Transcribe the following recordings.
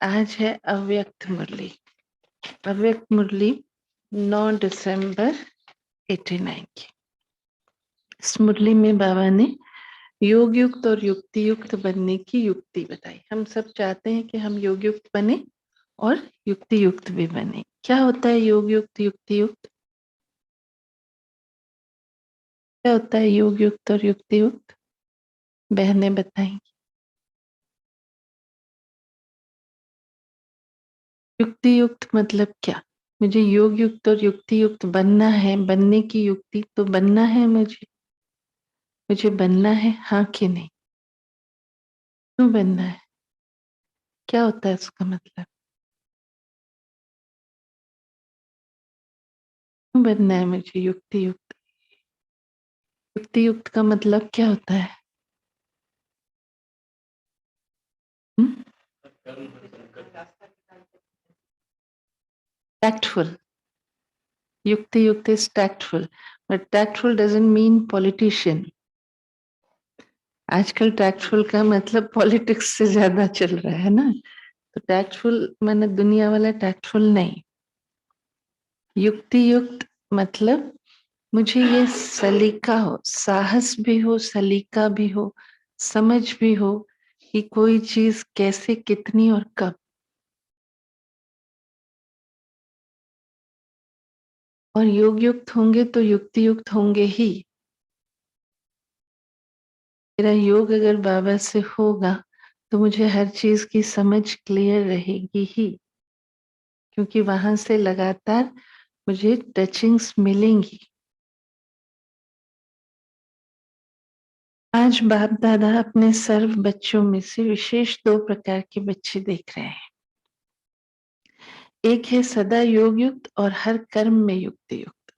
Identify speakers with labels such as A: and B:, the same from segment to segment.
A: आज है अव्यक्त मुरली। अव्यक्त मुरली 9 दिसंबर 89 की। इस मुरली में बाबा ने योग युक्त और युक्ति युक्त बनने की युक्ति बताई। हम सब चाहते हैं कि हम योग युक्त बने और युक्ति युक्त भी बने। क्या होता है योग युक्त युक्ति युक्त? क्या होता है योग युक्त और युक्ति युक्त? बहनें बताएंगी। युक्ति युक्त मतलब क्या? मुझे योग युक्त और युक्ति युक्त बनना है। बनने की युक्ति तो बनना है, मुझे बनना है, हाँ कि नहीं? क्यों बनना है? क्या होता है उसका मतलब? क्यों बनना है मुझे युक्ति युक्त? युक्ति युक्त का मतलब क्या होता है? टैक्टफुल। युक्ति युक्त is tactful, but tactful doesn't mean politician. आजकल टैक्टफुल का मतलब पॉलिटिक्स से ज्यादा चल रहा है ना। तो टैक्टफुल मैंने दुनिया वाला टैक्टफुल नहीं। युक्ति युक्त मतलब मुझे ये सलीका हो, साहस भी हो, सलीका भी हो, समझ भी हो कि कोई चीज कैसे, कितनी और कब। और योग युक्त होंगे तो युक्ति युक्त होंगे ही। मेरा योग अगर बाबा से होगा तो मुझे हर चीज की समझ क्लियर रहेगी ही, क्योंकि वहां से लगातार मुझे टचिंग्स मिलेंगी। आज बाप दादा अपने सर्व बच्चों में से विशेष 2 प्रकार के बच्चे देख रहे हैं। एक है सदा योग युक्त और हर कर्म में युक्ति युक्त।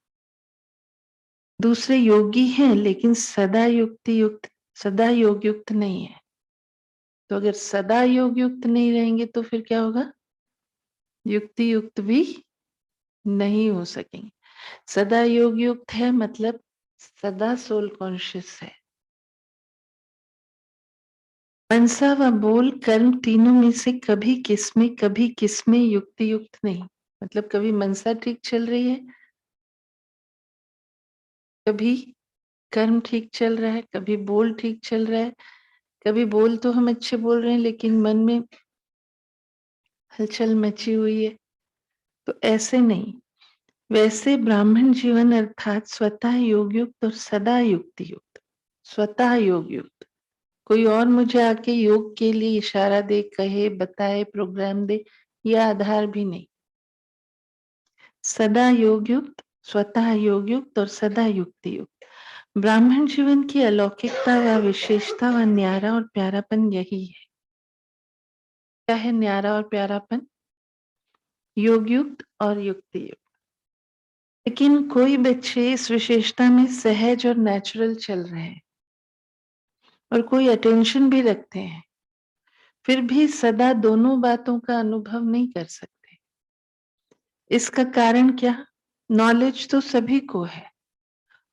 A: दूसरे योगी हैं लेकिन सदा युक्ति युक्त, सदा योग युक्त नहीं है। तो अगर सदा योग युक्त नहीं रहेंगे तो फिर क्या होगा? युक्ति युक्त भी नहीं हो सकेंगे। सदा योग युक्त है मतलब सदा सोल कॉन्शियस है। मनसा व बोल कर्म तीनों में से कभी किसमें युक्ति युक्त नहीं। मतलब कभी मनसा ठीक चल रही है, कभी कर्म ठीक चल रहा है, कभी बोल ठीक चल रहा है। कभी बोल तो हम अच्छे बोल रहे हैं लेकिन मन में हलचल मची हुई है। तो ऐसे नहीं। वैसे ब्राह्मण जीवन अर्थात स्वतः योग युक्त और सदा युक्ति युक्त। स्वतः योग युक्त। कोई और मुझे आके योग के लिए इशारा दे, कहे, बताए, प्रोग्राम दे, यह आधार भी नहीं। सदा योग युक्त, स्वतः योग युक्त और सदा युक्ति युक्त। ब्राह्मण जीवन की अलौकिकता व विशेषता व न्यारा और प्यारापन यही है। क्या है न्यारा और प्यारापन? योग युक्त और युक्ति युक्त। लेकिन कोई बच्चे इस विशेषता में सहज और नेचुरल चल रहे हैं और कोई अटेंशन भी रखते हैं, फिर भी सदा दोनों बातों का अनुभव नहीं कर सकते। इसका कारण क्या? नॉलेज तो सभी को है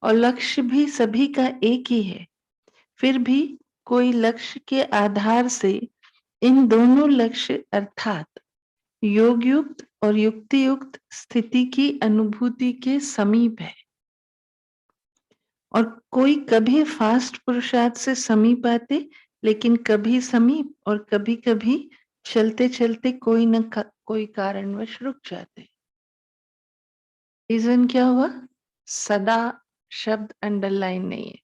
A: और लक्ष्य भी सभी का एक ही है, फिर भी कोई लक्ष्य के आधार से इन दोनों लक्ष्य अर्थात योग युक्त और युक्ति युक्त स्थिति की अनुभूति के समीप है। और कोई कभी फास्ट पुरुषार्थ से समीप आते, लेकिन कभी समीप और कभी कभी चलते चलते कोई न कोई कारणवश रुक जाते। रीजन क्या हुआ? सदा शब्द अंडरलाइन नहीं है,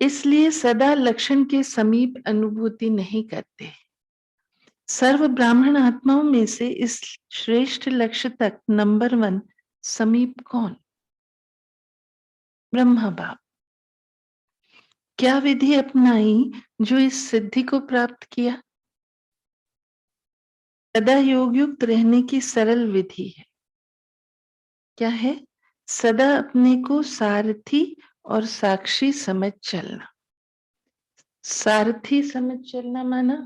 A: इसलिए सदा लक्षण के समीप अनुभूति नहीं करते। सर्व ब्राह्मण आत्माओं में से इस श्रेष्ठ लक्ष्य तक नंबर 1 समीप कौन? ब्रह्मा बाप। क्या विधि अपनाई जो इस सिद्धि को प्राप्त किया? सदा योग युक्त रहने की सरल विधि है। क्या है? सदा अपने को सारथी और साक्षी समझ चलना। सारथी समझ चलना माना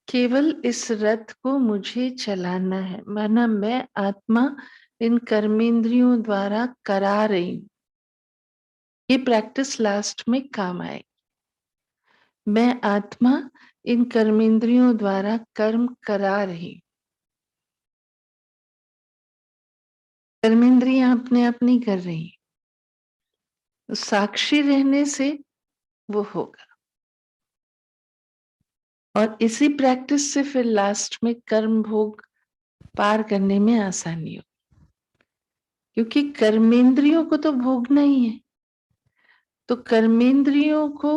A: केवल इस रथ को मुझे चलाना है, माना मैं आत्मा इन कर्मेंद्रियों द्वारा करा रही हूं। ये प्रैक्टिस लास्ट में काम आए। मैं आत्मा इन कर्मेंद्रियों द्वारा कर्म करा रही। कर्मेंद्रियां अपने आप नहीं कर रही, तो साक्षी रहने से वो होगा। और इसी प्रैक्टिस से फिर लास्ट में कर्म भोग पार करने में आसानी हो, क्योंकि कर्मेंद्रियों को तो भोगना ही है। तो कर्मेंद्रियों को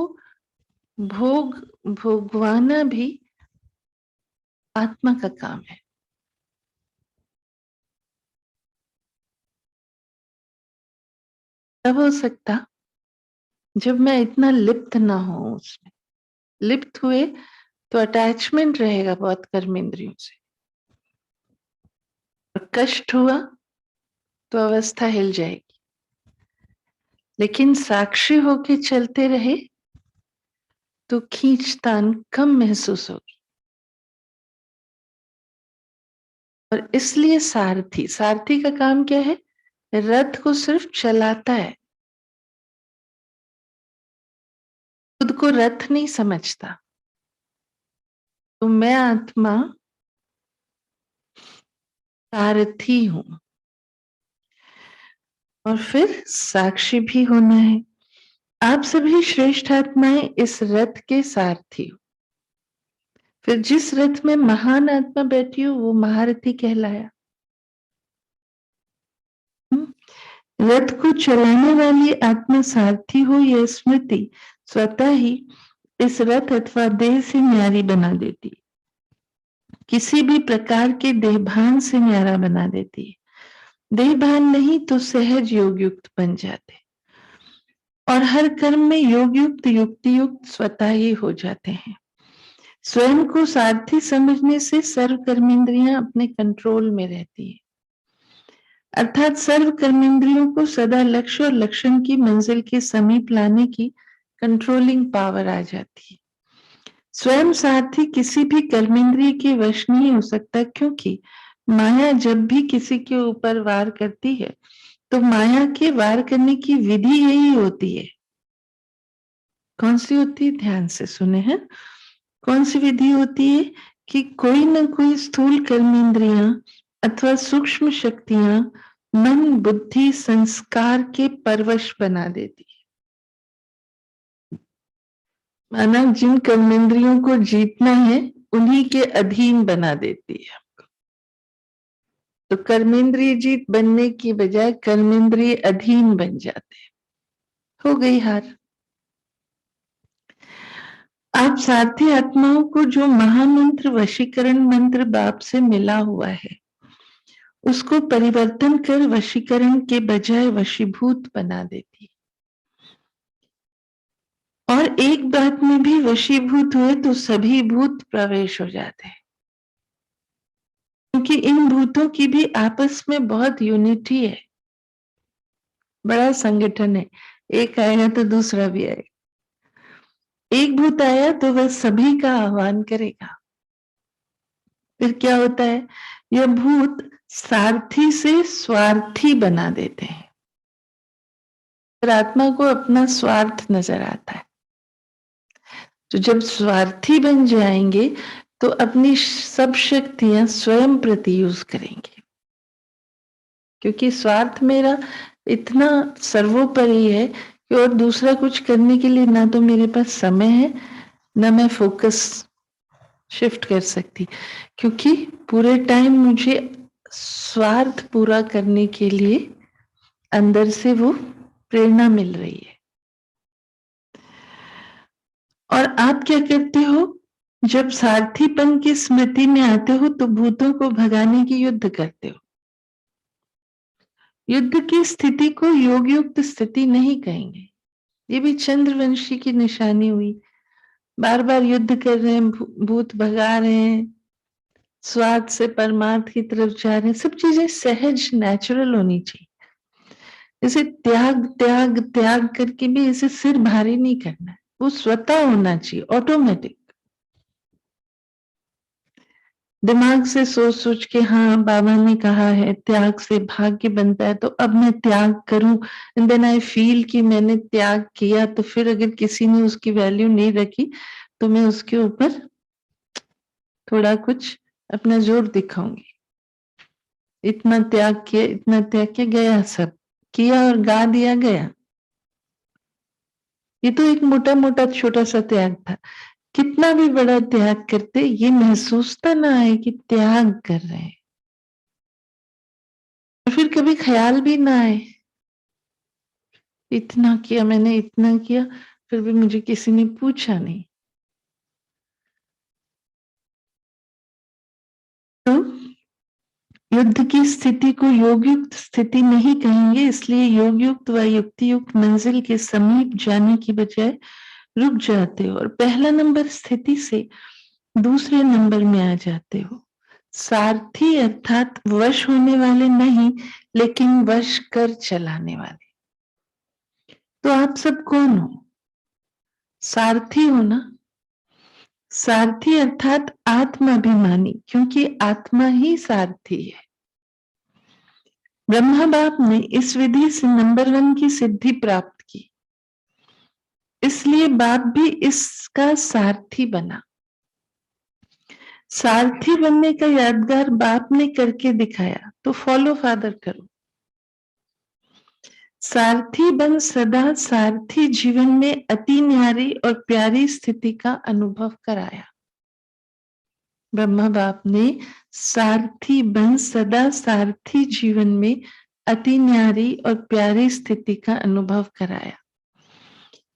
A: भोगवाना भी आत्मा का काम है। तब हो सकता जब मैं इतना लिप्त ना हूं उसमें। लिप्त हुए तो अटैचमेंट रहेगा बहुत कर्मेंद्रियों से, और कष्ट हुआ तो अवस्था हिल जाएगी। लेकिन साक्षी होके चलते रहे तो खींचतान कम महसूस होगी। और इसलिए सारथी, सारथी का काम क्या है? रथ को सिर्फ चलाता है, खुद को रथ नहीं समझता। तो मैं आत्मा सारथी हूं, और फिर साक्षी भी होना है। आप सभी श्रेष्ठ आत्माएं इस रथ के सारथी हो। फिर जिस रथ में महान आत्मा बैठी हो वो महारथी कहलाया। रथ को चलाने वाली आत्मा सारथी हो, यह स्मृति स्वतः ही इस रथ अथवा देह से न्यारी बना देती है, किसी भी प्रकार के देहभान से न्यारा बना देती है। देहभान नहीं तो सहज योग युक्त बन जाते, और हर कर्म में योग युक्त युक्ति युक्त स्वतः ही हो जाते हैं। स्वयं को सारथी समझने से सर्व कर्मेंद्रियां अपने कंट्रोल में रहती है, अर्थात सर्व कर्मेंद्रियों को सदा लक्ष्य और लक्षण की मंजिल के समीप लाने की कंट्रोलिंग पावर आ जाती है। स्वयं सारथी किसी भी कर्मेंद्रिय के वश नहीं हो सकता, क्योंकि माया जब भी किसी के ऊपर वार करती है तो माया के वार करने की विधि यही होती है। कौन सी होती है? ध्यान से सुने हैं। कौन सी विधि होती है? कि कोई ना कोई स्थूल कर्मेंद्रियां अथवा सूक्ष्म शक्तियां मन बुद्धि संस्कार के परवश बना देती है। माना जिन कर्मेंद्रियों को जीतना है उन्हीं के अधीन बना देती है। तो कर्मेंद्रिय जीत बनने की बजाय कर्मेंद्रिय अधीन बन जाते हैं। हो गई हार। आप सारथी आत्माओं को जो महामंत्र वशीकरण मंत्र बाप से मिला हुआ है उसको परिवर्तन कर वशीकरण के बजाय वशीभूत बना देती। और एक बात में भी वशीभूत हुए तो सभी भूत प्रवेश हो जाते हैं, क्योंकि इन भूतों की भी आपस में बहुत यूनिटी है, बड़ा संगठन है। एक आएगा तो दूसरा भी आएगा। एक भूत आया तो वह सभी का आह्वान करेगा। फिर क्या होता है? यह भूत सारथी से स्वार्थी बना देते हैं, फिर आत्मा को अपना स्वार्थ नजर आता है। तो जब स्वार्थी बन जाएंगे तो अपनी सब शक्तियां स्वयं प्रति यूज करेंगे, क्योंकि स्वार्थ मेरा इतना सर्वोपरि है कि और दूसरा कुछ करने के लिए ना तो मेरे पास समय है, ना मैं फोकस शिफ्ट कर सकती, क्योंकि पूरे टाइम मुझे स्वार्थ पूरा करने के लिए अंदर से वो प्रेरणा मिल रही है। और आप क्या करते हो? जब सारथीपन की स्मृति में आते हो तो भूतों को भगाने की युद्ध करते हो। युद्ध की स्थिति को योग युक्त स्थिति नहीं कहेंगे। ये भी चंद्रवंशी की निशानी हुई। बार बार युद्ध कर रहे हैं, भूत भगा रहे हैं, स्वार्थ से परमार्थ की तरफ जा रहे हैं। सब चीजें सहज नेचुरल होनी चाहिए। इसे त्याग त्याग त्याग करके भी इसे सिर भारी नहीं करना है, वो स्वतः होना चाहिए, ऑटोमेटिक। दिमाग से सोच सोच के हाँ बाबा ने कहा है त्याग से भाग्य बनता है, तो अब मैं त्याग करूं, एंड देन आई फील कि मैंने त्याग किया, तो फिर अगर किसी ने उसकी वैल्यू नहीं रखी तो मैं उसके ऊपर थोड़ा कुछ अपना जोर दिखाऊंगी। इतना त्याग किया, इतना त्याग किया, गया सब किया और गा दिया, गया। ये तो एक मोटा मोटा छोटा सा त्याग था। कितना भी बड़ा त्याग करते, ये महसूस तो ना आए कि त्याग कर रहे हैं, और फिर कभी ख्याल भी ना आए इतना किया मैंने, इतना किया, फिर भी मुझे किसी ने पूछा नहीं। तो युद्ध की स्थिति को योगयुक्त स्थिति नहीं कहेंगे, इसलिए योगयुक्त व युक्ति युक्त मंजिल के समीप जाने की बजाय रुक जाते हो और पहला नंबर स्थिति से दूसरे नंबर में आ जाते हो। सारथी अर्थात वश होने वाले नहीं, लेकिन वश कर चलाने वाले। तो आप सब कौन हो? सारथी हो ना। सारथी अर्थात आत्माभिमानी, क्योंकि आत्मा ही सारथी है। ब्रह्मा बाप ने इस विधि से नंबर 1 की सिद्धि प्राप्त की, इसलिए बाप भी इसका सारथी बना। सारथी बनने का यादगार बाप ने करके दिखाया, तो फॉलो फादर करो। सारथी बन सदा सारथी जीवन में अति न्यारी और प्यारी स्थिति का अनुभव कराया। ब्रह्मा बाप ने सारथी बन सदा सारथी जीवन में अति न्यारी और प्यारी स्थिति का अनुभव कराया,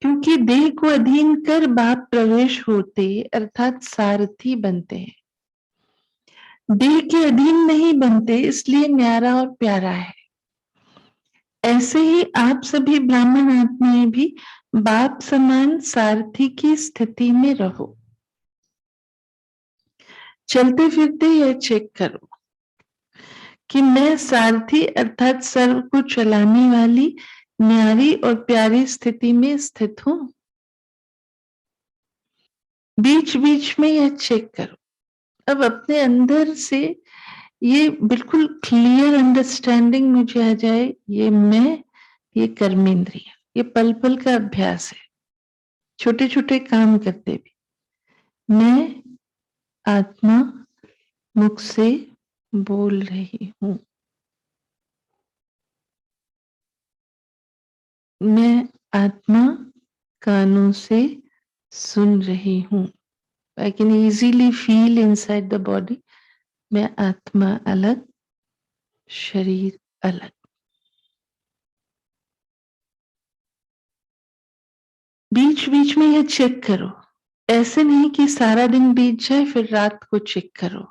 A: क्योंकि देह को अधीन कर बाप प्रवेश होते अर्थात सारथी बनते हैं। देह के अधीन नहीं बनते, इसलिए न्यारा और प्यारा है। ऐसे ही आप सभी ब्राह्मण आत्माएं भी बाप समान सारथी की स्थिति में रहो। चलते फिरते यह चेक करो कि मैं सारथी अर्थात सर्व को चलाने वाली न्यारी और प्यारी स्थिति में स्थित हूं। बीच बीच में यह चेक करो। अब अपने अंदर से ये बिल्कुल क्लियर अंडरस्टैंडिंग मुझे आ जाए, ये मैं, ये कर्मेंद्रिय, ये पल पल का अभ्यास है। छोटे छोटे काम करते भी मैं आत्मा मुख से बोल रही हूं, मैं आत्मा कानों से सुन रही हूं। I can easily feel inside the body. मैं आत्मा अलग, शरीर अलग। बीच बीच में यह चेक करो। ऐसे नहीं कि सारा दिन बीत जाए फिर रात को चेक करो।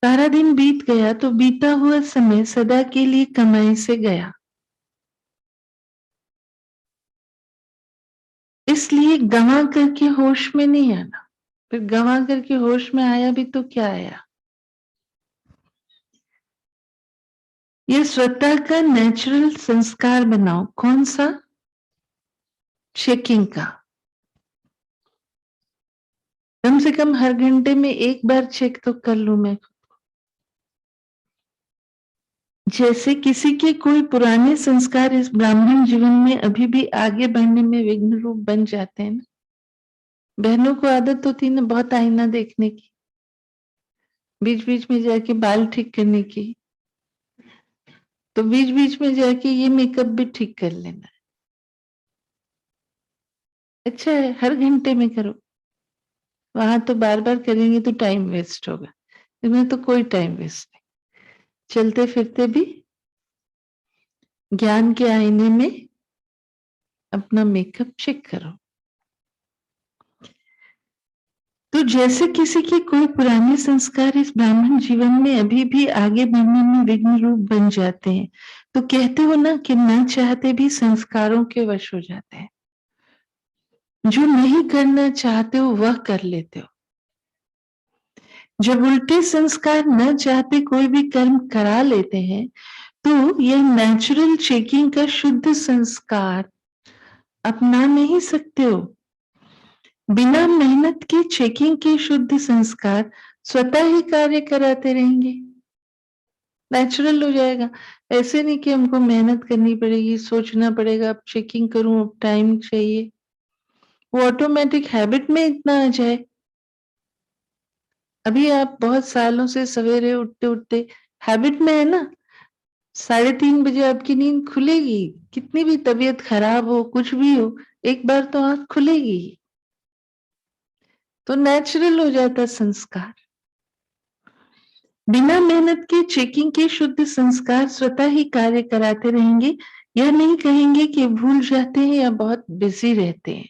A: सारा दिन बीत गया तो बीता हुआ समय सदा के लिए कमाई से गया। इसलिए गंवा करके होश में नहीं आना। फिर गंवा करके होश में आया भी तो क्या आया? ये स्वतः का नेचुरल संस्कार बनाओ। कौन सा? चेकिंग का। कम से कम हर घंटे में एक बार चेक तो कर लूं मैं। जैसे किसी के कोई पुराने संस्कार इस ब्राह्मण जीवन में अभी भी आगे बढ़ने में विघ्न रूप बन जाते हैं ना। बहनों को आदत होती है ना बहुत आईना देखने की, बीच बीच में जाके बाल ठीक करने की, तो बीच बीच में जाके ये मेकअप भी ठीक कर लेना। अच्छा है, हर घंटे में करो। वहां तो बार बार करेंगे तो टाइम वेस्ट होगा, इसमें तो कोई टाइम वेस्ट नहीं। चलते फिरते भी ज्ञान के आईने में अपना मेकअप चेक करो। तो जैसे किसी के कोई पुराने संस्कार इस ब्राह्मण जीवन में अभी भी आगे बढ़ने में विघ्न रूप बन जाते हैं, तो कहते हो ना कि ना चाहते भी संस्कारों के वश हो जाते हैं। जो नहीं करना चाहते हो वह कर लेते हो। जब उल्टे संस्कार न चाहते कोई भी कर्म करा लेते हैं, तो यह नेचुरल चेकिंग का शुद्ध संस्कार अपना नहीं सकते हो। बिना मेहनत के चेकिंग के शुद्ध संस्कार स्वतः ही कार्य कराते रहेंगे, नेचुरल हो जाएगा। ऐसे नहीं कि हमको मेहनत करनी पड़ेगी, सोचना पड़ेगा अब चेकिंग करूं, अब टाइम चाहिए। वो ऑटोमेटिक हैबिट में इतना आ जाए अभी आप बहुत सालों से सवेरे उठते-उठते हैबिट में है ना, 3:30 बजे आपकी नींद खुलेगी, कितनी भी तबीयत खराब हो, कुछ भी हो, एक बार तो आँख खुलेगी ही, तो नेचुरल हो जाता संस्कार। बिना मेहनत के चेकिंग के शुद्ध संस्कार स्वतः ही कार्य कराते रहेंगे, यह नहीं कहेंगे कि भूल जाते हैं या बहुत बिज़ी रहते हैं।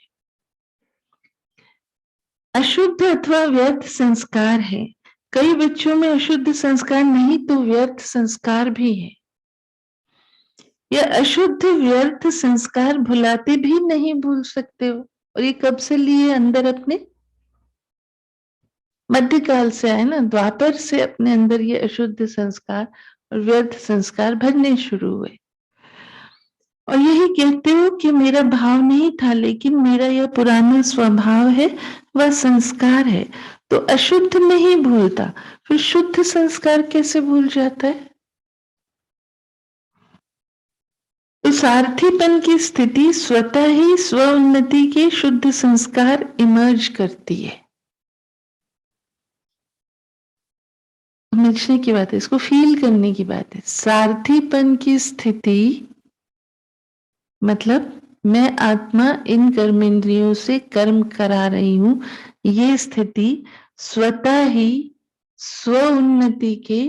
A: अशुद्ध अथवा व्यर्थ संस्कार है। कई बच्चों में अशुद्ध संस्कार नहीं तो व्यर्थ संस्कार भी है। यह अशुद्ध व्यर्थ संस्कार भुलाते भी नहीं भूल सकते हो, और ये कब से लिए अंदर अपने? मध्यकाल से आए ना, द्वापर से अपने अंदर ये अशुद्ध संस्कार और व्यर्थ संस्कार भरने शुरू हुए, और यही कहते हो कि मेरा भाव नहीं था, लेकिन मेरा यह पुराना स्वभाव है, वह संस्कार है, तो अशुद्ध नहीं भूलता, फिर शुद्ध संस्कार कैसे भूल जाता है? तो सारथीपन की स्थिति स्वतः ही स्व उन्नति के शुद्ध संस्कार इमर्ज करती है। समझने की बात है, इसको फील करने की बात है। सारथीपन की स्थिति मतलब मैं आत्मा इन कर्मेंद्रियों से कर्म करा रही हूं, ये स्थिति स्वतः ही स्व उन्नति के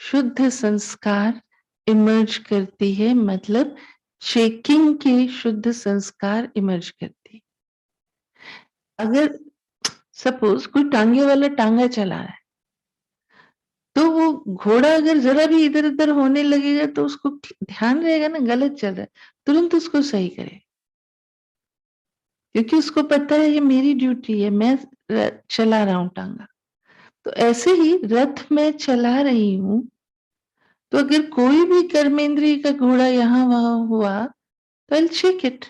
A: शुद्ध संस्कार इमर्ज करती है, मतलब चेकिंग के शुद्ध संस्कार इमर्ज करती है। अगर सपोज कोई टांगे वाला टांगा चला रहा है, तो वो घोड़ा अगर जरा भी इधर उधर होने लगेगा तो उसको ध्यान रहेगा ना, गलत चल रहा है, तुरंत उसको सही करे, क्योंकि उसको पता है ये मेरी ड्यूटी है, मैं चला रहा हूं टांगा। तो ऐसे ही रथ में चला रही हूं, तो अगर कोई भी कर्मेंद्रिय का घोड़ा यहाँ वहां हुआ तो आई चेक इट।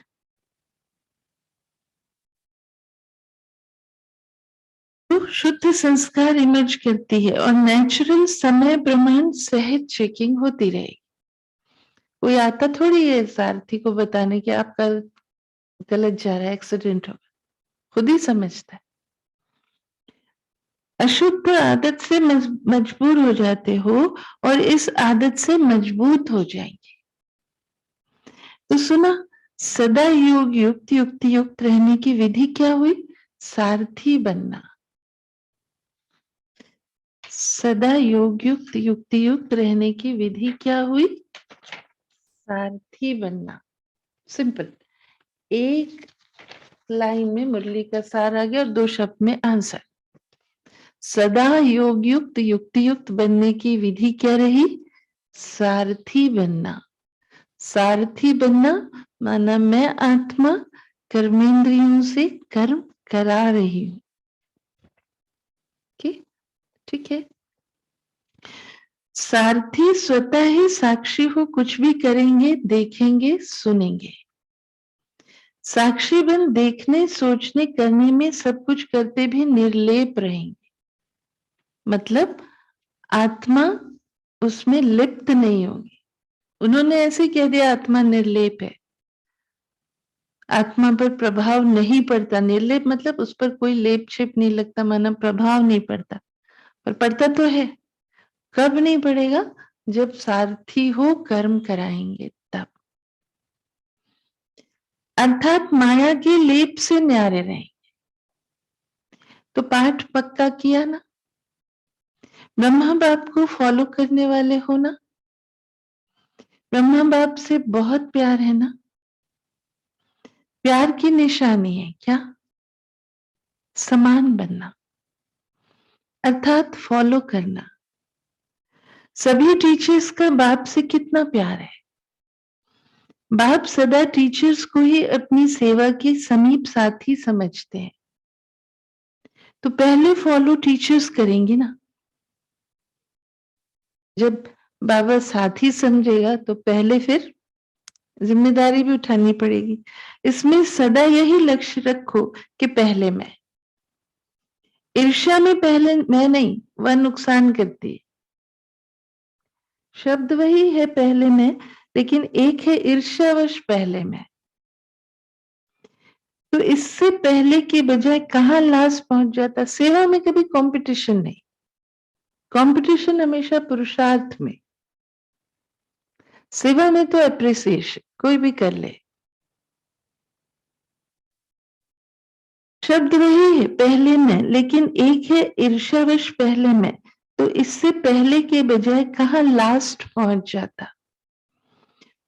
A: तो शुद्ध संस्कार इमर्ज करती है और नेचुरल समय प्रमाण सहित चेकिंग होती रहेगी। कोई आता थोड़ी है सारथी को बताने कि आपका गलत जा रहा है, एक्सीडेंट होगा, खुद ही समझता है। अशुद्ध आदत से मजबूर हो जाते हो और इस आदत से मजबूत हो जाएंगे। तो सुना, सदा योग युक्त युक्ति युक्त रहने की विधि क्या हुई? सारथी बनना। सदा योग युक्त युक्ति युक्त रहने की विधि क्या हुई? सारथी बनना। सिंपल, एक लाइन में मुरली का सार आ गया और 2 शब्द में आंसर। सदा योग युक्त युक्ति युक्त बनने की विधि क्या रही? सारथी बनना। सारथी बनना माना मैं आत्मा कर्मेंद्रियों से कर्म करा रही हूं। ठीक है। सारथी स्वतः ही साक्षी हो, कुछ भी करेंगे, देखेंगे, सुनेंगे। साक्षी बन देखने, सोचने, करने में सब कुछ करते भी निर्लेप रहेंगे, मतलब आत्मा उसमें लिप्त नहीं होगी। उन्होंने ऐसे कह दिया आत्मा निर्लेप है, आत्मा पर प्रभाव नहीं पड़ता। निर्लेप मतलब उस पर कोई लेप छेप नहीं लगता, माना प्रभाव नहीं पड़ता, पर पड़ता तो है। कब नहीं पड़ेगा? जब सारथी हो, कर्म कराएंगे तब। अर्थात माया के लेप से न्यारे रहें। तो पाठ पक्का किया ना? ब्रह्मा बाप को फॉलो करने वाले हो ना? ब्रह्मा बाप से बहुत प्यार है ना? प्यार की निशानी है क्या? समान बनना, अर्थात फॉलो करना। सभी टीचर्स का बाप से कितना प्यार है? बाप सदा टीचर्स को ही अपनी सेवा के समीप साथी समझते हैं, तो पहले फॉलो टीचर्स करेंगे ना। जब बाबा साथी समझेगा तो पहले फिर जिम्मेदारी भी उठानी पड़ेगी। इसमें सदा यही लक्ष्य रखो कि पहले मैं। ईर्ष्या में पहले मैं नहीं, वह नुकसान करती है। शब्द वही है पहले मैं, लेकिन एक है ईर्ष्यावश पहले मैं। तो इससे पहले की बजाय कहाँ लास्ट पहुंच जाता? सेवा में कभी कंपटीशन नहीं, कंपटीशन हमेशा पुरुषार्थ में, सेवा में तो एप्रिसिएशन, कोई भी कर ले। शब्द वही है पहले में, लेकिन एक है ईर्ष्यावश पहले में, तो इससे पहले के बजाय कहाँ लास्ट पहुंच जाता,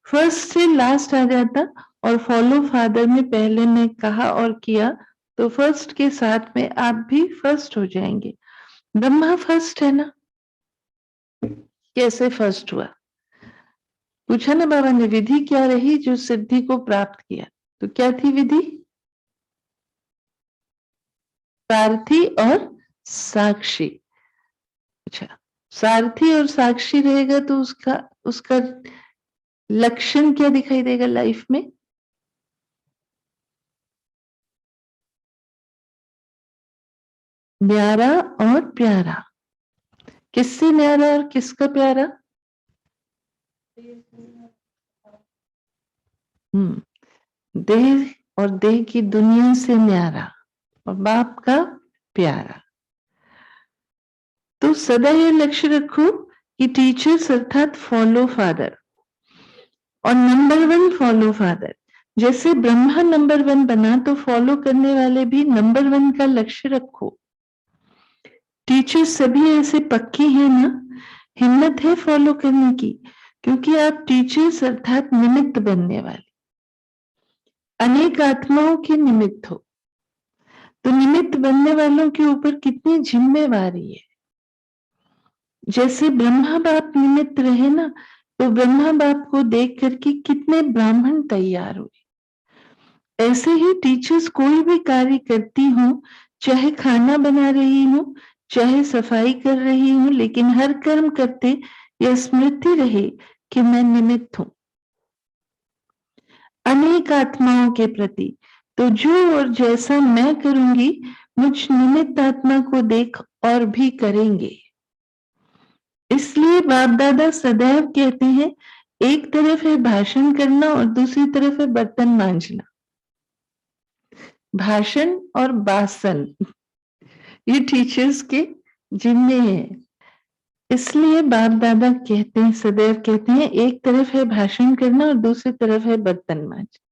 A: फर्स्ट से लास्ट आ जाता। और फॉलो फादर में पहले में कहा और किया, तो फर्स्ट के साथ में आप भी फर्स्ट हो जाएंगे। ब्रह्मा फर्स्ट है ना, कैसे फर्स्ट हुआ? पूछा ना बाबा ने, विधि क्या रही जो सिद्धि को प्राप्त किया? तो क्या थी विधि? सारथी और साक्षी। अच्छा, सारथी और साक्षी रहेगा तो उसका उसका लक्षण क्या दिखाई देगा लाइफ में? न्यारा और प्यारा। किससे न्यारा और किसका प्यारा? देह और देह की दुनिया से न्यारा और बाप का प्यारा। तो सदा ये लक्ष्य रखो कि टीचर्स अर्थात फॉलो फादर, और नंबर वन फॉलो फादर। जैसे ब्रह्मा नंबर वन बना, तो फॉलो करने वाले भी नंबर वन का लक्ष्य रखो। टीचर्स सभी ऐसे पक्के हैं ना, हिम्मत है फॉलो करने की, क्योंकि आप टीचर्स अर्थात निमित्त बनने वाले, अनेक आत्माओं के निमित्त हो। तो निमित्त बनने वालों के ऊपर कितनी जिम्मेवारी है। जैसे ब्रह्मा बाप निमित्त रहे ना, तो ब्रह्मा बाप को देख करके कितने ब्राह्मण तैयार हुए। ऐसे ही टीचर्स कोई भी कार्य करती हूँ, चाहे खाना बना रही हूँ, चाहे सफाई कर रही हूँ, लेकिन हर कर्म करते यह स्मृति रहे कि मैं निमित्त हूं अनेक आत्माओं के प्रति। तो जो और जैसा मैं करूंगी, मुझ निमित्त आत्मा को देख और भी करेंगे। इसलिए बाप दादा सदैव कहते हैं, एक तरफ है भाषण करना और दूसरी तरफ है बर्तन मांजना। भाषण और बासन ये टीचर्स के जिम्मे है। इसलिए बाप दादा कहते हैं, सदैव कहते हैं, एक तरफ है भाषण करना और दूसरी तरफ है बर्तन मांजना।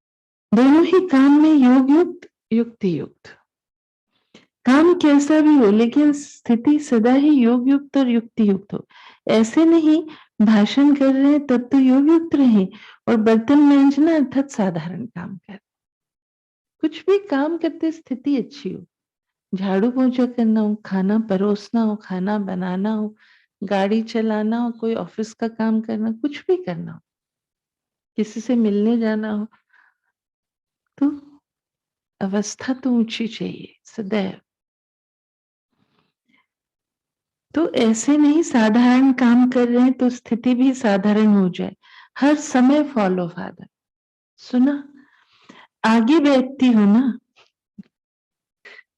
A: दोनों ही काम में योग युक्त युक्ति युक्त, काम कैसा भी हो लेकिन स्थिति सदा ही योग युक्त और युक्ति युक्त हो। ऐसे नहीं भाषण कर रहे हैं तब तो योग युक्त रहे, और बर्तन मांजना अर्थात साधारण काम कर। कुछ भी काम करते स्थिति अच्छी हो, झाड़ू पोछा करना हो, खाना परोसना हो, खाना बनाना हो, गाड़ी चलाना हो, कोई ऑफिस का काम करना, कुछ भी करना हो, किसी से मिलने जाना हो, तो अवस्था तो ऊंची चाहिए सदैव। तो ऐसे नहीं साधारण काम कर रहे हैं तो स्थिति भी साधारण हो जाए। हर समय फॉलो फादर। सुना, आगे बैठती हो ना,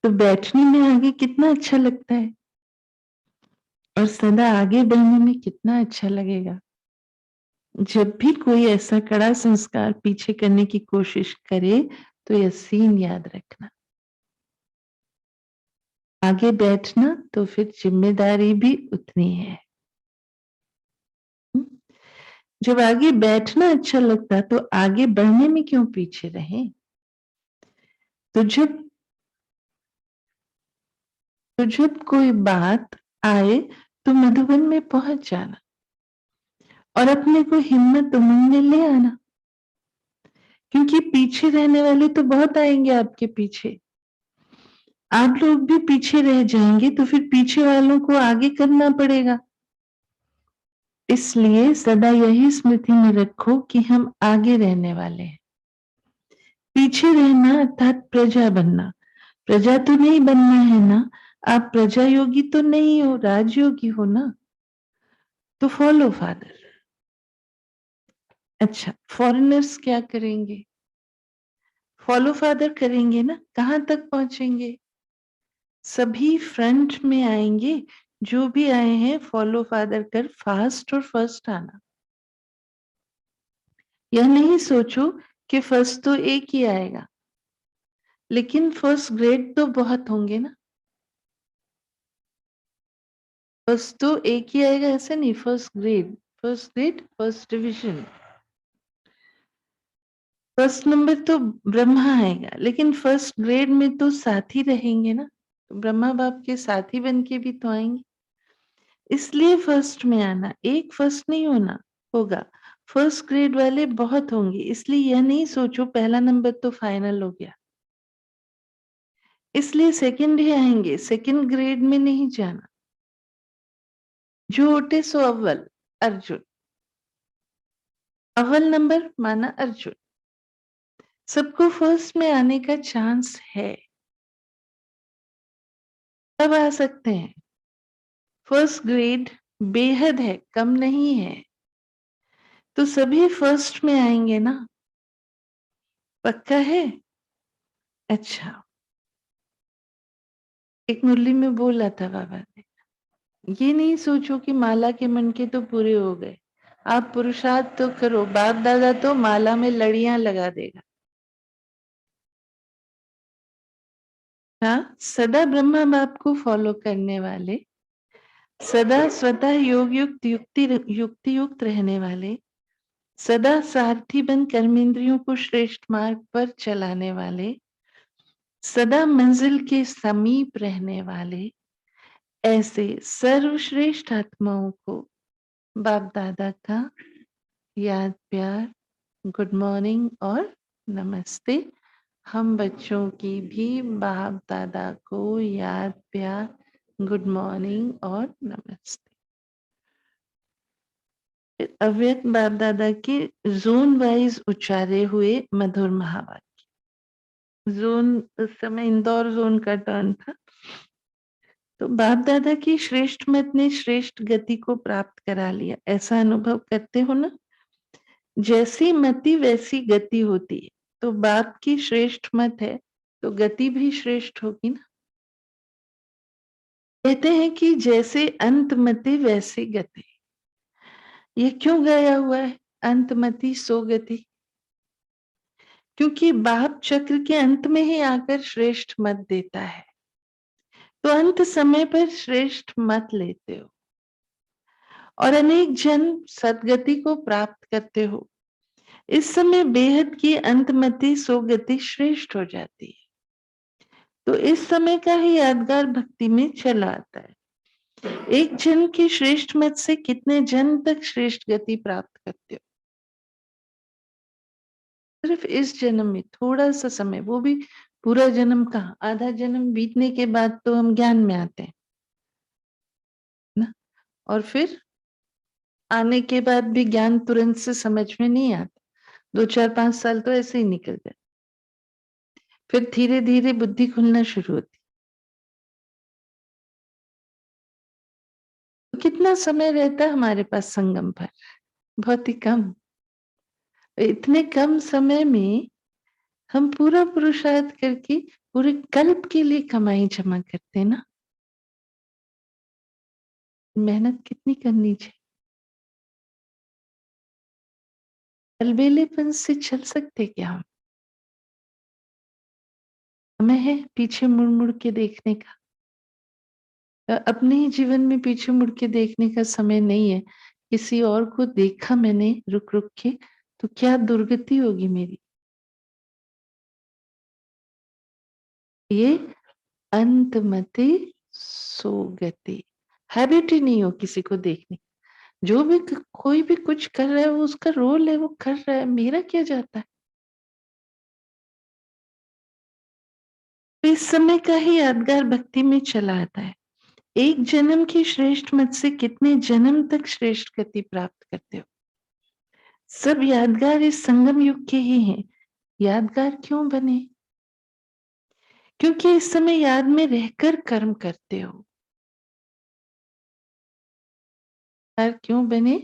A: तो बैठने में आगे कितना अच्छा लगता है, और सदा आगे बढ़ने में कितना अच्छा लगेगा। जब भी कोई ऐसा कड़ा संस्कार पीछे करने की कोशिश करे, तो यह सीन याद रखना, आगे बैठना तो फिर जिम्मेदारी भी उतनी है। जब आगे बैठना अच्छा लगता तो आगे बढ़ने में क्यों पीछे रहे? तो जब कोई बात आए तो मधुबन में पहुंच जाना और अपने को हिम्मत उमंग में ले आना, क्योंकि पीछे रहने वाले तो बहुत आएंगे आपके पीछे। आप लोग भी पीछे रह जाएंगे तो फिर पीछे वालों को आगे करना पड़ेगा। इसलिए सदा यही स्मृति में रखो कि हम आगे रहने वाले हैं। पीछे रहना अर्थात प्रजा बनना। प्रजा तो नहीं बनना है ना, आप प्रजा योगी तो नहीं हो, राजयोगी हो ना, तो फॉलो फादर। अच्छा, फॉरेनर्स क्या करेंगे? फॉलो फादर करेंगे ना, कहां तक पहुंचेंगे? सभी फ्रंट में आएंगे, जो भी आए हैं फॉलो फादर कर फास्ट और फर्स्ट आना। यह नहीं सोचो कि फर्स्ट तो एक ही आएगा, लेकिन फर्स्ट ग्रेड तो बहुत होंगे ना। फर्स्ट तो एक ही आएगा ऐसे नहीं, first grade, first division, first number तो ब्रह्मा आएगा, लेकिन फर्स्ट ग्रेड में तो साथी रहेंगे ना, तो ब्रह्मा बाप के साथी बन के भी तो आएंगे, इसलिए फर्स्ट में आना, एक फर्स्ट नहीं होना होगा, फर्स्ट ग्रेड वाले बहुत होंगे, इसलिए यह नहीं सोचो पहला नंबर तो फाइनल हो गया, इसलिए सेकंड ही आएंगे, सेकंड ग्रेड में नहीं जाना। जो उठे सो अव्वल, अर्जुन, अव्वल नंबर माना अर्जुन, सबको फर्स्ट में आने का चांस है, सब आ सकते हैं, फर्स्ट ग्रेड बेहद है, कम नहीं है, तो सभी फर्स्ट में आएंगे ना, पक्का है। अच्छा, एक मुरली में बोला था बाबा ने, ये नहीं सोचो कि माला के मन के तो पूरे हो गए, आप पुरुषार्थ तो करो, बाप दादा तो माला में लड़ियां लगा देगा। हाँ, सदा ब्रह्मा बाप को फॉलो करने वाले, सदा स्वतः योग युक्त युक्ति युक्त रहने वाले, सदा सारथी बन कर्मेंद्रियों को श्रेष्ठ मार्ग पर चलाने वाले, सदा मंजिल के समीप रहने वाले, ऐसे सर्वश्रेष्ठ आत्माओं को बाप दादा का याद प्यार, गुड मॉर्निंग और नमस्ते। हम बच्चों की भी बाप दादा को याद प्यार, गुड मॉर्निंग और नमस्ते। अव्यक्त बाप दादा के जोन वाइज उच्चारे हुए मधुर महावाक्य। जोन उस समय इंदौर जोन का टर्न था, तो बाप दादा की श्रेष्ठ मत ने श्रेष्ठ गति को प्राप्त करा लिया, ऐसा अनुभव करते हो ना। जैसी मति वैसी गति होती है, तो बाप की श्रेष्ठ मत है तो गति भी श्रेष्ठ होगी ना। कहते हैं कि जैसे अंतमति वैसी गति, ये क्यों गाया हुआ है, अंतमति सो गति, क्योंकि बाप चक्र के अंत में ही आकर श्रेष्ठ मत देता है, तो अंत समय पर श्रेष्ठ मत लेते हो और अनेक जन सदगति को प्राप्त करते हो, इस समय बेहद की अंतमति सोगति श्रेष्ठ हो जाती है, तो इस समय का ही यादगार भक्ति में चला आता है। एक जन की श्रेष्ठ मत से कितने जन तक श्रेष्ठ गति प्राप्त करते हो, सिर्फ इस जन्म में थोड़ा सा समय, वो भी पूरा जन्म कहाँ, आधा जन्म बीतने के बाद तो हम ज्ञान में आते हैं ना, और फिर आने के बाद भी ज्ञान तुरंत से समझ में नहीं आता, 2 4 5 साल तो ऐसे ही निकल जाए, फिर धीरे धीरे बुद्धि खुलना शुरू होती। तो कितना समय रहता है हमारे पास संगम पर, बहुत ही कम। इतने कम समय में हम पूरा पुरुषार्थ करके पूरे कल्प के लिए कमाई जमा करते हैं ना, मेहनत कितनी करनी चाहिए। अलबेलेपन से चल सकते क्या हम, समय है पीछे मुड़ मुड़ के देखने का, अपने ही जीवन में पीछे मुड़ के देखने का समय नहीं है, किसी और को देखा मैंने रुक रुक के तो क्या दुर्गति होगी मेरी। ये अंतमति सोगति, हैबिट ही नहीं हो किसी को देखने, जो भी कोई भी कुछ कर रहा है वो उसका रोल है, वो कर रहा है, मेरा क्या जाता है। तो इस समय का ही यादगार भक्ति में चला आता है, एक जन्म की श्रेष्ठ मत से कितने जन्म तक श्रेष्ठ गति प्राप्त करते हो, सब यादगार इस संगम युग के ही हैं। यादगार क्यों बने, क्योंकि इस समय याद में रहकर कर्म करते हो। यार क्यों बने,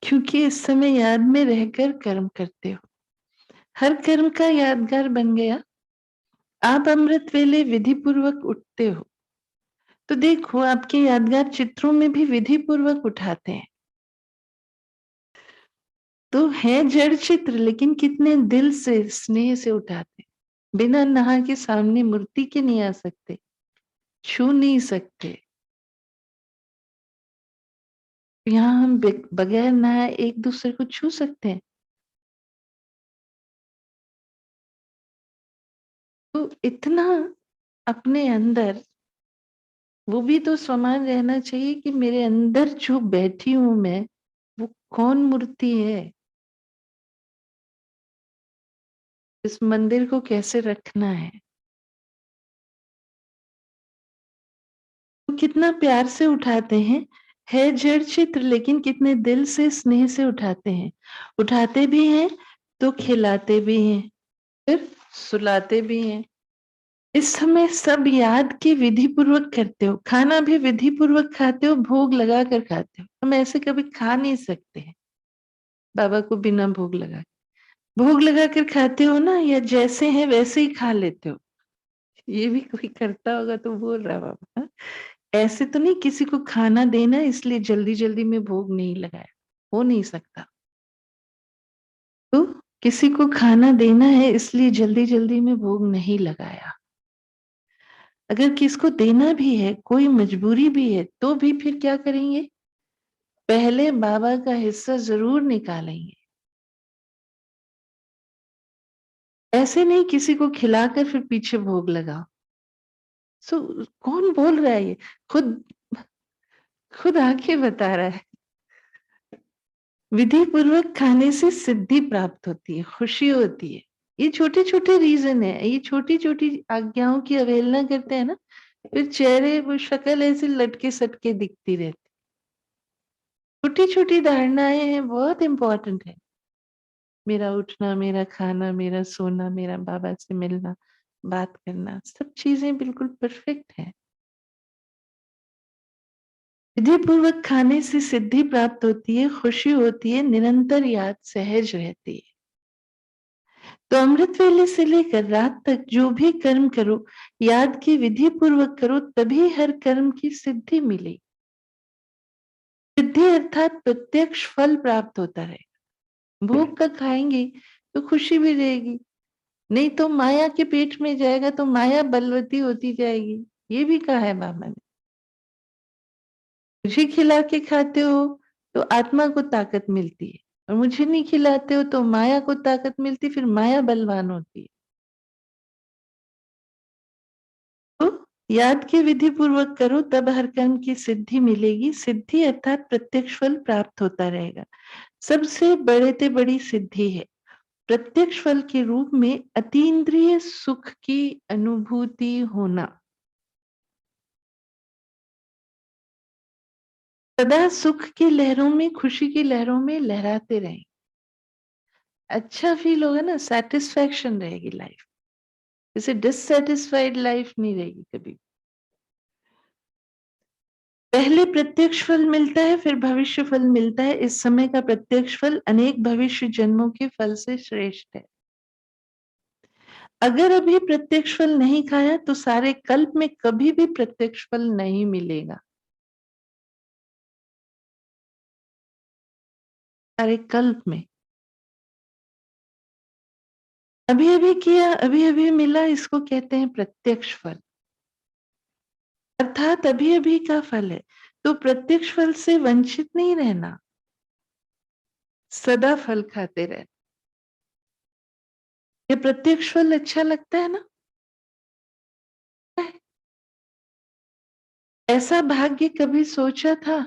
A: क्योंकि इस समय याद में रहकर कर्म करते हो, हर कर्म का यादगार बन गया। आप अमृत वेले विधि पूर्वक उठते हो, तो देखो आपके यादगार चित्रों में भी विधि पूर्वक उठाते हैं, तो है जड़ चित्र लेकिन कितने दिल से स्नेह से उठाते हैं। बिना नहा के सामने मूर्ति के नहीं आ सकते, छू नहीं सकते, यहाँ हम बगैर नहाए एक दूसरे को छू सकते हैं। तो इतना अपने अंदर वो भी तो समान रहना चाहिए कि मेरे अंदर जो बैठी हूं मैं, वो कौन मूर्ति है, इस मंदिर को कैसे रखना तो कितना प्यार से उठाते हैं। है जड़ चित्र लेकिन कितने दिल से स्नेह से उठाते हैं। उठाते भी हैं तो खिलाते भी हैं, फिर सुलाते भी हैं। इस समय सब याद के विधि पूर्वक करते हो, खाना भी विधि पूर्वक खाते हो, भोग लगा कर खाते हो। हम ऐसे कभी खा नहीं सकते हैं बाबा को बिना भोग लगा। भोग लगा कर खाते हो ना, या जैसे हैं वैसे ही खा लेते हो? ये भी कोई करता होगा तो बोल रहा बाबा, हाँ? ऐसे तो नहीं किसी को खाना देना इसलिए जल्दी जल्दी में भोग नहीं लगाया, हो नहीं सकता। तो किसी को खाना देना है इसलिए जल्दी जल्दी में भोग नहीं लगाया। अगर किसको देना भी है, कोई मजबूरी भी है, तो भी फिर क्या करेंगे? पहले बाबा का हिस्सा जरूर निकालेंगे। ऐसे नहीं किसी को खिलाकर फिर पीछे भोग लगाओ। सो कौन बोल रहा है ये? खुद खुद आके बता रहा है। विधि पूर्वक खाने से सिद्धि प्राप्त होती है, खुशी होती है। ये छोटे छोटे रीजन है, ये छोटी छोटी आज्ञाओं की अवहेलना करते हैं ना, फिर चेहरे वो शक्ल ऐसे लटके सटके दिखती रहती। छोटी छोटी धारणाएं हैं, बहुत इंपॉर्टेंट है। मेरा उठना, मेरा खाना, मेरा सोना, मेरा बाबा से मिलना, बात करना, सब चीजें बिल्कुल परफेक्ट है। विधि पूर्वक खाने से सिद्धि प्राप्त होती है, खुशी होती है, निरंतर याद सहज रहती है। तो अमृत वेले से लेकर रात तक जो भी कर्म करो, याद की विधि पूर्वक करो, तभी हर कर्म की सिद्धि मिलेगी। सिद्धि अर्थात प्रत्यक्ष फल प्राप्त होता है। भोग का खाएंगे तो खुशी भी रहेगी, नहीं तो माया के पेट में जाएगा तो माया बलवती होती जाएगी। ये भी कहा है बाबा ने। मुझे खिला के खाते हो तो आत्मा को ताकत मिलती है, और मुझे नहीं खिलाते हो तो माया को ताकत मिलती, फिर माया बलवान होती है। तो याद की विधि पूर्वक करो, तब हर कर्म की सिद्धि मिलेगी। सिद्धि अर्थात प्रत्यक्ष फल प्राप्त होता रहेगा। सबसे बड़े से बड़ी सिद्धि है प्रत्यक्ष फल के रूप में अतीन्द्रिय सुख की अनुभूति होना। सदा सुख की लहरों में, खुशी की लहरों में लहराते रहें। अच्छा फील होगा ना, सेटिस्फैक्शन रहेगी लाइफ। जैसे डिससेटिस्फाइड लाइफ नहीं रहेगी कभी। पहले प्रत्यक्ष फल मिलता है, फिर भविष्य फल मिलता है। इस समय का प्रत्यक्ष फल अनेक भविष्य जन्मों के फल से श्रेष्ठ है। अगर अभी प्रत्यक्ष फल नहीं खाया तो सारे कल्प में कभी भी प्रत्यक्ष फल नहीं मिलेगा। सारे कल्प में अभी अभी किया, अभी अभी मिला, इसको कहते हैं प्रत्यक्ष फल, अर्थात अभी अभी का फल है। तो प्रत्यक्ष फल से वंचित नहीं रहना, सदा फल खाते रहना। ये प्रत्यक्ष फल अच्छा लगता है ना? ऐसा भाग्य कभी सोचा था?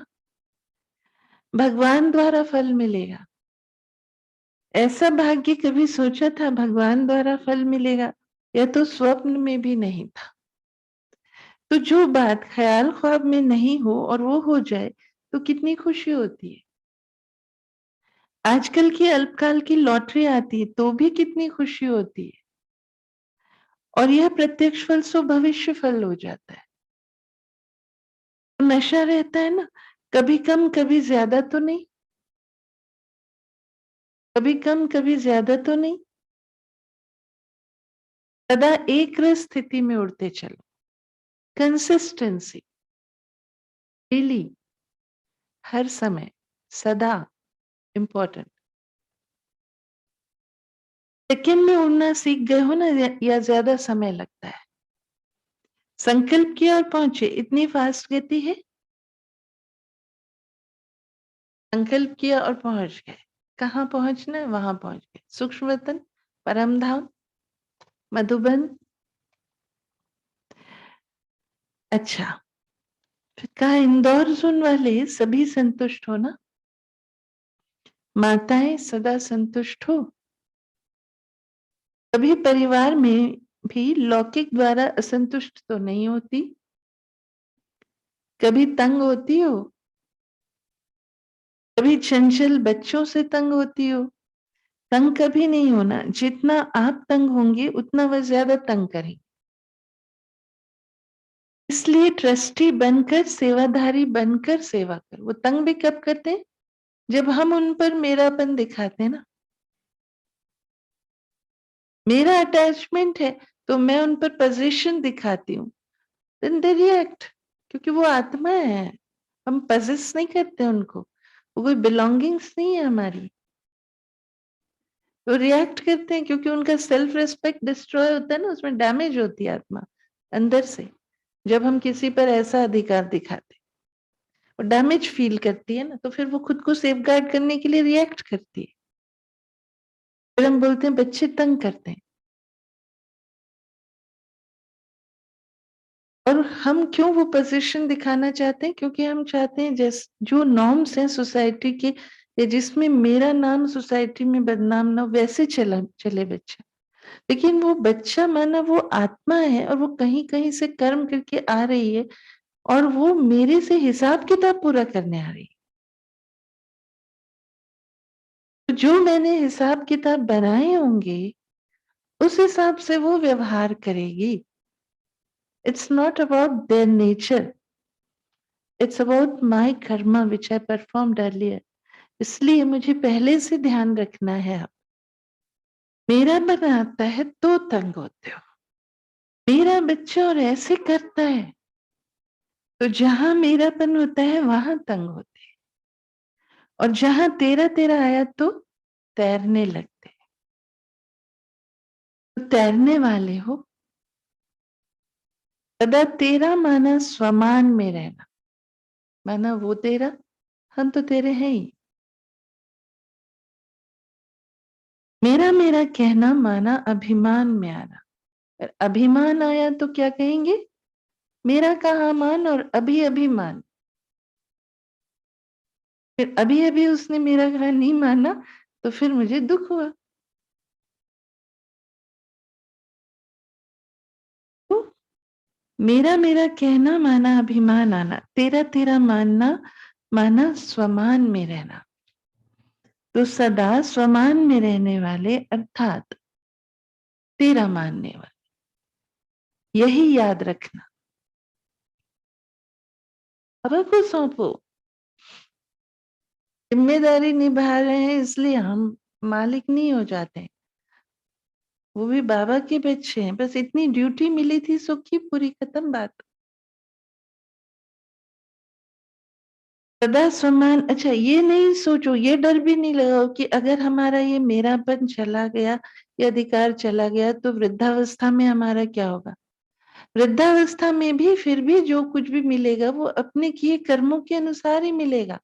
A: भगवान द्वारा फल मिलेगा। ऐसा भाग्य कभी सोचा था भगवान द्वारा फल मिलेगा? यह तो स्वप्न में भी नहीं था। तो जो बात ख्याल ख्वाब में नहीं हो और वो हो जाए तो कितनी खुशी होती है। आजकल की अल्पकाल की लॉटरी आती है तो भी कितनी खुशी होती है। और यह प्रत्यक्ष फल सो भविष्य फल हो जाता है। तो नशा रहता है ना, कभी कम कभी ज्यादा तो नहीं, कभी कम कभी ज्यादा तो नहीं, सदा एक रस स्थिति में उड़ते चलो। कंसिस्टेंसी, डेली, हर समय, सदा, इंपॉर्टेंट। सेकंड में उड़ना सीख गए हो ना, या ज्यादा समय लगता है? संकल्प की ओर पहुंचे, इतनी फास्ट गति है। संकल्प किया और पहुंच गए। कहाँ पहुंचना है वहां पहुंच गए। सूक्ष्म वतन, परम धाम, मधुबन। अच्छा, फिर कहा इंदौर जोन वाले सभी संतुष्ट हो ना, माताएं सदा संतुष्ट हो। कभी परिवार में भी लौकिक द्वारा असंतुष्ट तो नहीं होती, कभी तंग होती हो, कभी चंचल बच्चों से तंग होती हो। तंग कभी नहीं होना, जितना आप तंग होंगे उतना वह ज्यादा तंग करेंगे। इसलिए ट्रस्टी बनकर, सेवाधारी बनकर सेवा कर। वो तंग भी कब करते हैं? जब हम उन पर मेरापन दिखाते हैं ना, मेरा अटैचमेंट है तो मैं उन पर पोजीशन दिखाती हूँ, देन दे रिएक्ट। क्योंकि वो आत्मा है, हम पजेस नहीं करते उनको, वो कोई बिलोंगिंग्स नहीं है हमारी। वो रिएक्ट करते हैं क्योंकि उनका सेल्फ रिस्पेक्ट डिस्ट्रॉय होता है ना, उसमें डैमेज होती है आत्मा अंदर से। जब हम किसी पर ऐसा अधिकार दिखाते हैं, वो डैमेज फील करती है ना, तो फिर वो खुद को सेफगार्ड करने के लिए रिएक्ट करती है। फिर हम बोलते हैं बच्चे तंग करते हैं। और हम क्यों वो पोजीशन दिखाना चाहते हैं? क्योंकि हम चाहते हैं जैस जो नॉर्म्स हैं सोसाइटी के, या जिसमें मेरा नाम सोसाइटी में बदनाम ना हो, वैसे चला चले बच्चा। लेकिन वो बच्चा माना वो आत्मा है और वो कहीं कहीं से कर्म करके आ रही है, और वो मेरे से हिसाब किताब पूरा करने आ रही है। तो जो मैंने हिसाब किताब बनाए होंगे उस हिसाब से वो व्यवहार करेगी। It's not about their nature, it's about my Karma which I performed earlier. इसलिए मुझे पहले से ध्यान रखना है। अब मेरा मन आता है तो तंग होते हो, मेरा बच्चा और ऐसे करता है, तो जहां मेरापन होता है वहां तंग होते हैं, और जहां तेरा तेरा आया तो तैरने लगते हैं। तो तैरने वाले हो, सदा तेरा माना स्वमान में रहना। माना वो तेरा, हम तो तेरे हैं ही। मेरा मेरा कहना माना अभिमान में आना। और अभिमान आया तो क्या कहेंगे? मेरा कहा मान और अभी अभिमान। फिर अभी अभी उसने मेरा कहा नहीं माना, तो फिर मुझे दुख हुआ। तो मेरा मेरा कहना माना अभिमान आना, तेरा तेरा मानना माना स्वमान में रहना। तो सदा स्वमान में रहने वाले अर्थात तेरा मानने वाले, यही याद रखना। बाबा को सौंपो, जिम्मेदारी निभा रहे हैं इसलिए हम मालिक नहीं हो जाते। वो भी बाबा के बच्चे हैं, बस इतनी ड्यूटी मिली थी, सुख की पूरी, खत्म बात। सदा सम्मान। अच्छा, ये नहीं सोचो, ये डर भी नहीं लगाओ कि अगर हमारा ये मेरापन चला गया, ये अधिकार चला गया, तो वृद्धावस्था में हमारा क्या होगा? वृद्धावस्था में भी फिर भी जो कुछ भी मिलेगा वो अपने किए कर्मों के अनुसार ही मिलेगा।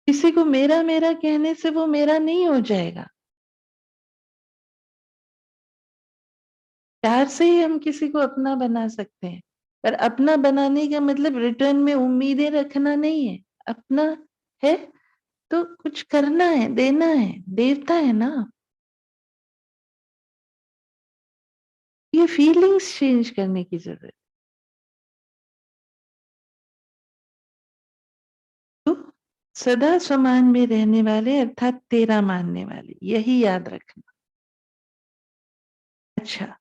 A: किसी को मेरा मेरा कहने से वो मेरा नहीं हो जाएगा। प्यार से ही हम किसी को अपना बना सकते हैं, पर अपना बनाने का मतलब रिटर्न में उम्मीदें रखना नहीं है। अपना है तो कुछ करना है, देना है, देवता है ना। ये फीलिंग्स चेंज करने की जरूरत। तो सदा समान में रहने वाले अर्थात तेरा मानने वाले, यही याद रखना। अच्छा,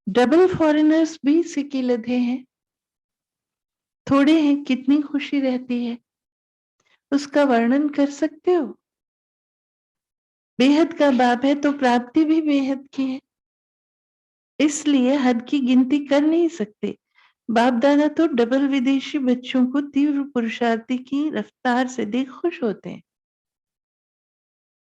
A: डबल फॉरेनर्स भी सिक्के लधे हैं, थोड़े हैं, कितनी खुशी रहती है, उसका वर्णन कर सकते हो? बेहद का बाप है तो प्राप्ति भी बेहद की है, इसलिए हद की गिनती कर नहीं सकते। बाप दादा तो डबल विदेशी बच्चों को तीव्र पुरुषार्थी की रफ्तार से देख खुश होते हैं।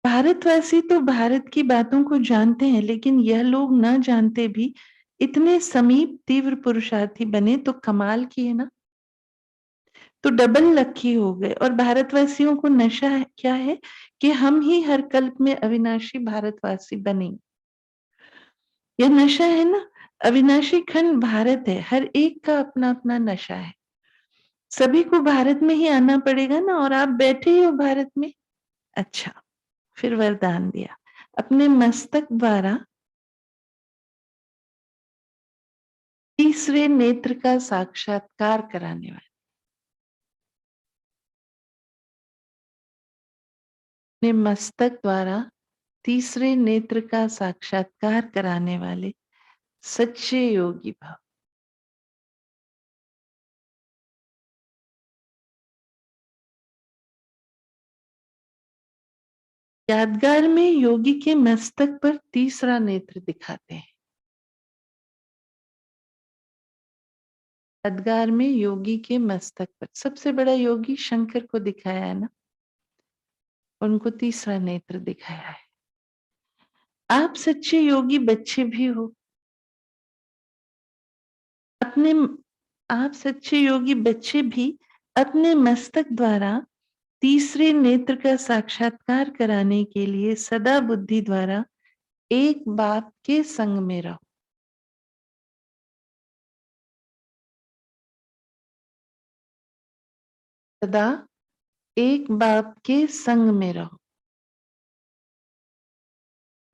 A: भारतवासी तो भारत की बातों को जानते हैं, लेकिन यह लोग न जानते भी इतने समीप तीव्र पुरुषार्थी बने तो कमाल किए ना, तो डबल लकी हो गए। और भारतवासियों को नशा क्या है कि हम ही हर कल्प में अविनाशी भारतवासी बने। यह नशा है ना, अविनाशी खंड भारत है, हर एक का अपना अपना नशा है। सभी को भारत में ही आना पड़ेगा ना, और आप बैठे ही हो भारत में। अच्छा, फिर वरदान दिया, अपने मस्तक द्वारा तीसरे नेत्र का साक्षात्कार कराने वाले, अपने मस्तक द्वारा तीसरे नेत्र का साक्षात्कार कराने वाले सच्चे योगी भाव। यादगार में योगी के मस्तक पर तीसरा नेत्र दिखाते हैं। यादगार में योगी के मस्तक पर सबसे बड़ा योगी शंकर को दिखाया है ना, उनको तीसरा नेत्र दिखाया है। आप सच्चे योगी बच्चे भी हो, अपने आप सच्चे योगी बच्चे भी अपने मस्तक द्वारा तीसरे नेत्र का साक्षात्कार कराने के लिए सदा बुद्धि द्वारा एक बाप के संग में रहो। सदा एक बाप के संग में रहो।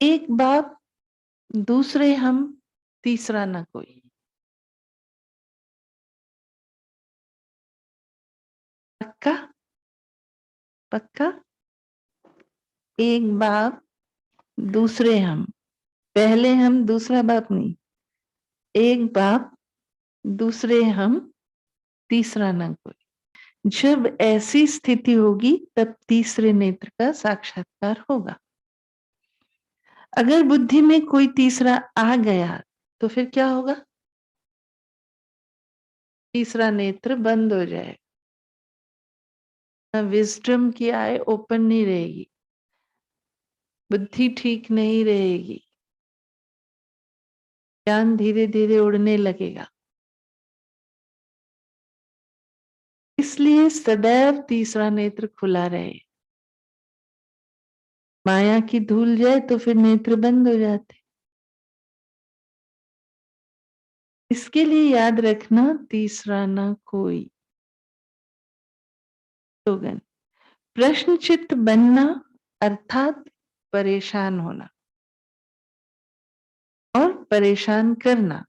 A: एक बाप, दूसरे हम, तीसरा न कोई। पक्का? पक्का? एक बाप, दूसरे हम, पहले हम दूसरा बाप नहीं। एक बाप, दूसरे हम, तीसरा न कोई। जब ऐसी स्थिति होगी तब तीसरे नेत्र का साक्षात्कार होगा। अगर बुद्धि में कोई तीसरा आ गया तो फिर क्या होगा? तीसरा नेत्र बंद हो जाए, विजडम की आय ओपन नहीं रहेगी, बुद्धि ठीक नहीं रहेगी, ज्ञान धीरे धीरे उड़ने लगेगा। इसलिए सदैव तीसरा नेत्र खुला रहे। माया की धूल जाए तो फिर नेत्र बंद हो जाते। इसके लिए याद रखना, तीसरा ना कोई। स्लोगन, प्रश्न चित्त बनना अर्थात परेशान होना और परेशान करना।